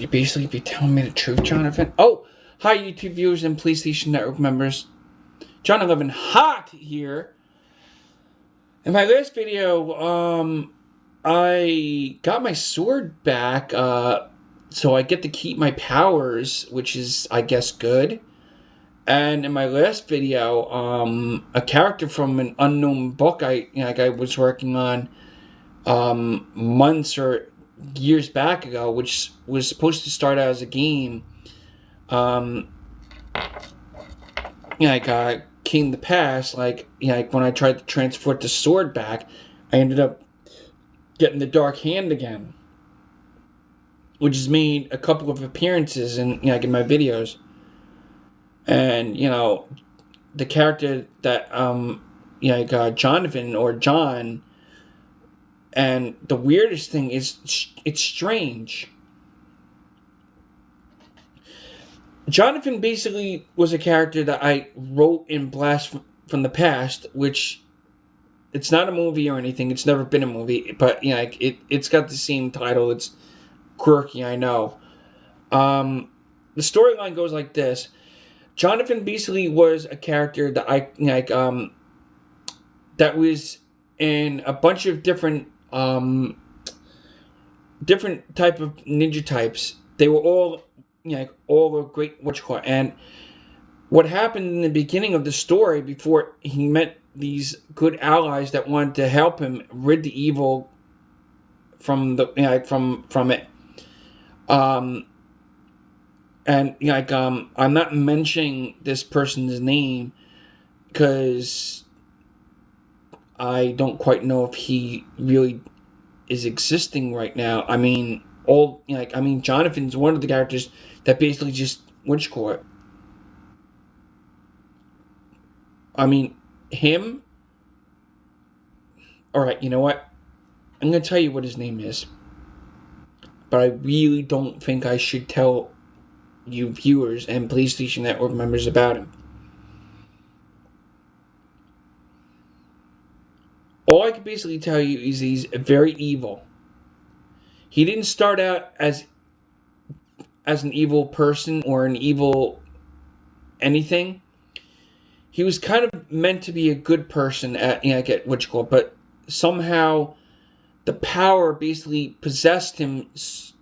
you basically be telling me the truth, Jonathan? Oh, hi, YouTube viewers and PlayStation Network members. John 11 Hot here. In my last video, I got my sword back, so I get to keep my powers, which is, I guess, good. And in my last video, a character from an unknown book I was working on, months or years back ago, which was supposed to start out as a game, came to pass. Like when I tried to transport the sword back, I ended up getting the Dark Hand again, which has made a couple of appearances in in my videos. And the character that Jonathan or John. And the weirdest thing is, it's strange. Jonathan basically was a character that I wrote in Blast from the Past, which it's not a movie or anything. It's never been a movie, but it's got the same title. It's quirky, I know. The storyline goes like this: Jonathan basically was a character that that was in a bunch of different type of ninja types. They were all all a great and what happened in the beginning of the story, before he met these good allies that wanted to help him rid the evil from the from it. I'm not mentioning this person's name because I don't quite know if he really is existing right now. Jonathan's one of the characters that basically just witch court. Him. Alright, you know what? I'm going to tell you what his name is. But I really don't think I should tell you viewers and PlayStation Network members about him. All I can basically tell you is he's very evil. He didn't start out as an evil person or an evil anything. He was kind of meant to be a good person at witch court, but somehow the power basically possessed him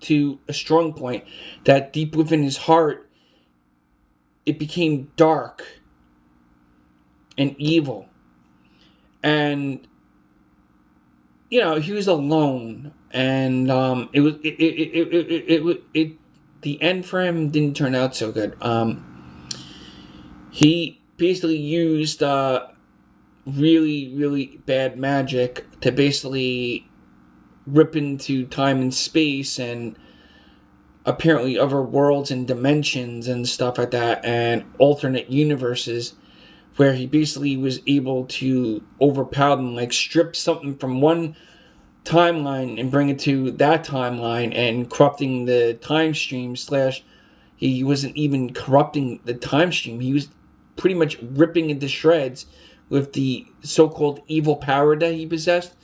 to a strong point that deep within his heart it became dark and evil. And he was alone, and the end for him didn't turn out so good. He basically used really, really bad magic to basically rip into time and space and apparently other worlds and dimensions and stuff like that, and alternate universes, where he basically was able to overpower them, like strip something from one timeline and bring it to that timeline, and corrupting the time stream. He wasn't even corrupting the time stream. He was pretty much ripping it to shreds with the so-called evil power that he possessed.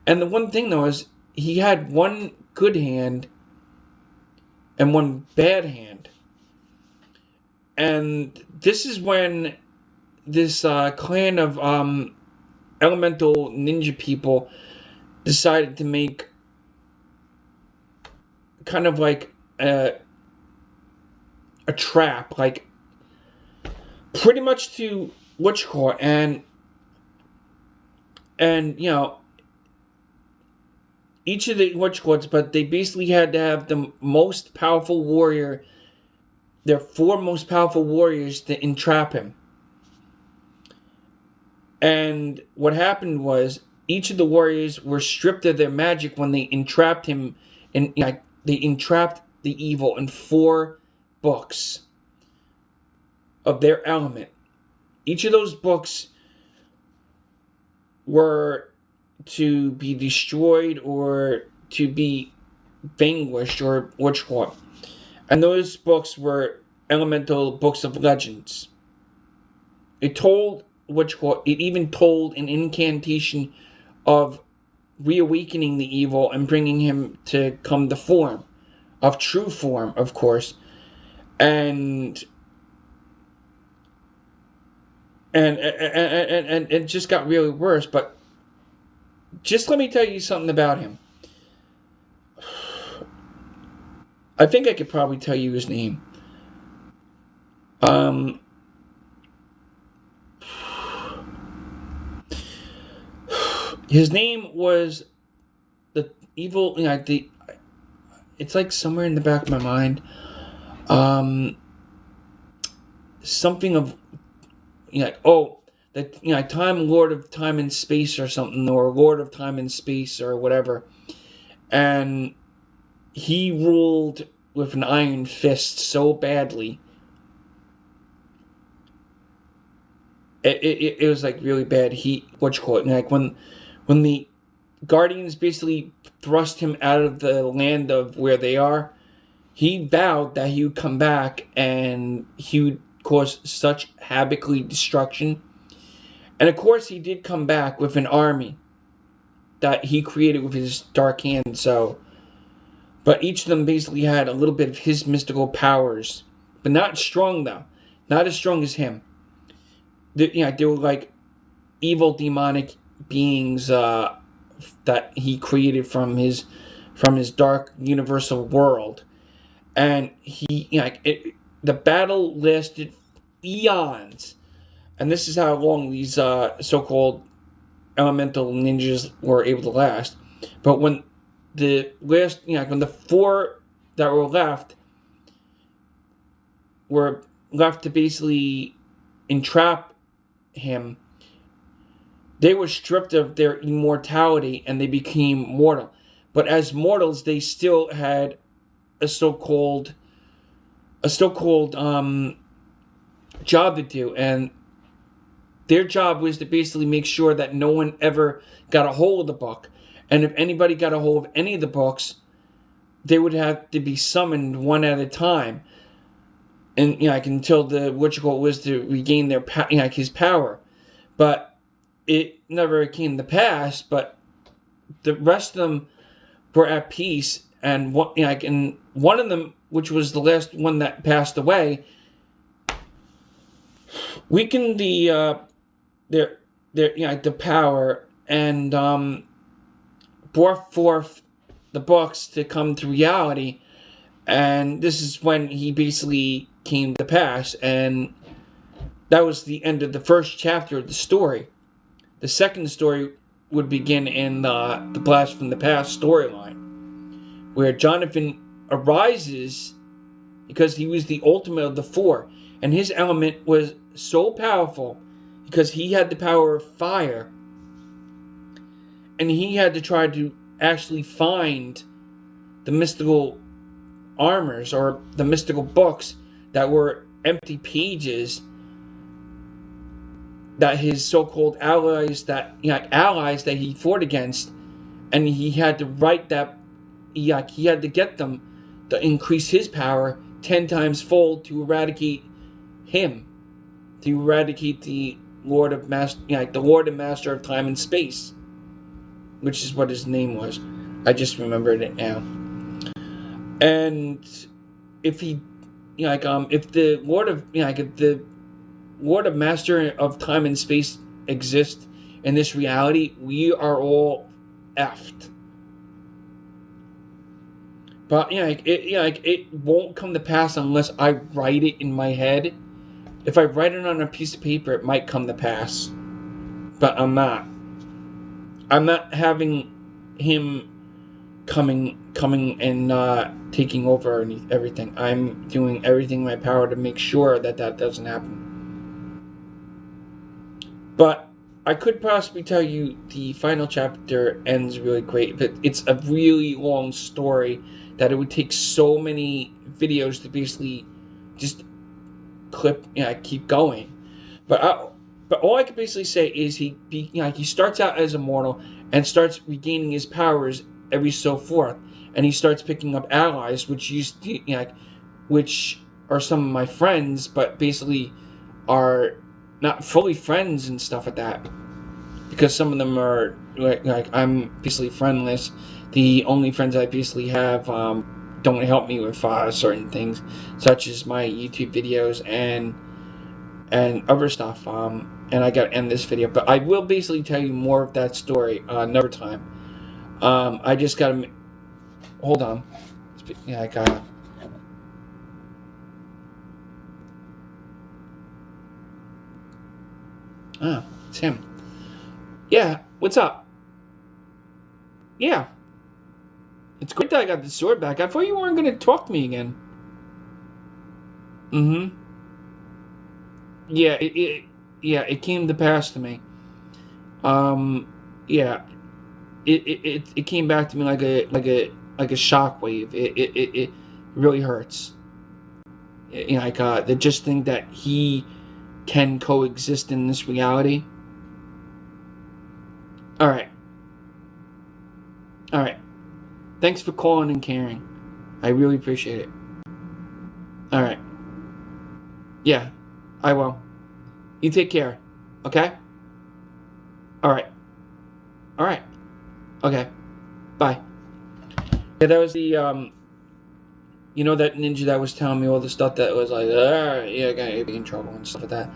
And the one thing, though, is he had one good hand and one bad hand. And this is when this clan of elemental ninja people decided to make kind of like a trap, like pretty much to witch court, and each of the witch courts, but they basically had to have the most powerful warrior, their 4 most powerful warriors, to entrap him. And what happened was, each of the warriors were stripped of their magic when they entrapped him, and they entrapped the evil in 4 books of their element. Each of those books were to be destroyed or to be vanquished or witch court. And those books were elemental books of legends. It told witch court, it even told an incantation of reawakening the evil and bringing him to come to form of true form, of course, and and it just got really worse. But just let me tell you something about him. I think I could probably tell you his name. Um, his name was the evil. It's like somewhere in the back of my mind. Um, Something of Time Lord of Time and Space or something, or Lord of Time and Space or whatever, and he ruled with an iron fist so badly. It was like really bad. Like when the Guardians basically thrust him out of the land of where they are, he vowed that he would come back and he would cause such habically destruction. And of course, he did come back with an army that he created with his dark hand. So, but each of them basically had a little bit of his mystical powers, but not strong though, not as strong as him. They were like evil demonic beings that he created from his dark universal world, and the battle lasted eons, and this is how long these so-called elemental ninjas were able to last. But when when the four that were left to basically entrap him, they were stripped of their immortality and they became mortal. But as mortals, they still had a so-called job to do, and their job was to basically make sure that no one ever got a hold of the book. And if anybody got a hold of any of the books, they would have to be summoned one at a time, and until the was to regain their his power. But it never came to pass. But the rest of them were at peace, and one of them, which was the last one that passed away, weakened the power, and brought forth the books to come to reality. And this is when he basically came to pass, and that was the end of the first chapter of the story. The second story would begin in the Blast from the Past storyline, where Jonathan arises because he was the ultimate of the four, and his element was so powerful because he had the power of fire, and he had to try to actually find the mystical armors or the mystical books that were empty pages that his so-called allies that he fought against, and he had to write that he had to get them to increase his power 10 times fold to eradicate him, to eradicate the Lord of Master, the Lord and Master of Time and Space, which is what his name was. I just remembered it now. And if he, if the Lord of, if the Lord of Master of Time and Space exists in this reality, we are all effed. But it won't come to pass unless I write it in my head. If I write it on a piece of paper, it might come to pass. But I'm not. I'm not having him coming and taking over everything. I'm doing everything in my power to make sure that doesn't happen. But I could possibly tell you the final chapter ends really great, but it's a really long story that it would take so many videos to basically just keep going. But all I can basically say is he starts out as a mortal and starts regaining his powers every so forth, and he starts picking up allies, which are some of my friends, but basically are not fully friends and stuff like that, because some of them are like I'm basically friendless. The only friends I basically have don't help me with certain things, such as my YouTube videos and other stuff. And I gotta end this video, but I will basically tell you more of that story another time. I just gotta hold on. Yeah, I gotta. Ah, it's him. Yeah, what's up? Yeah, it's great that I got the sword back. I thought you weren't gonna talk to me again. Mm-hmm. Yeah, it came to pass to me. Yeah, it came back to me like a shockwave. It really hurts. You know, like the just think that he can coexist in this reality. All right, all right. Thanks for calling and caring. I really appreciate it. All right. Yeah, I will. You take care. Okay. All right. All right. Okay. Bye. Yeah, that was the you know, that ninja that was telling me all the stuff that was like, yeah, I got be in trouble and stuff like that.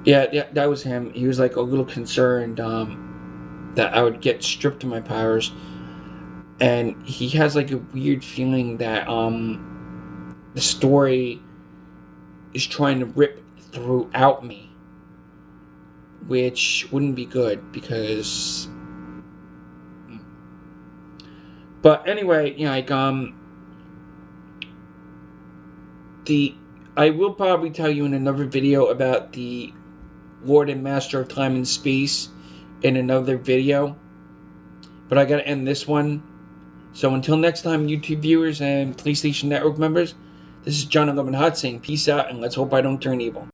Yeah, that was him. He was like a little concerned that I would get stripped of my powers, and he has like a weird feeling that the story is trying to rip throughout me, which wouldn't be good because. But anyway, you know, like I will probably tell you in another video about the Lord and Master of Time and Space in another video. But I gotta end this one. So until next time, YouTube viewers and PlayStation Network members, this is John 11 Hot saying peace out, and let's hope I don't turn evil.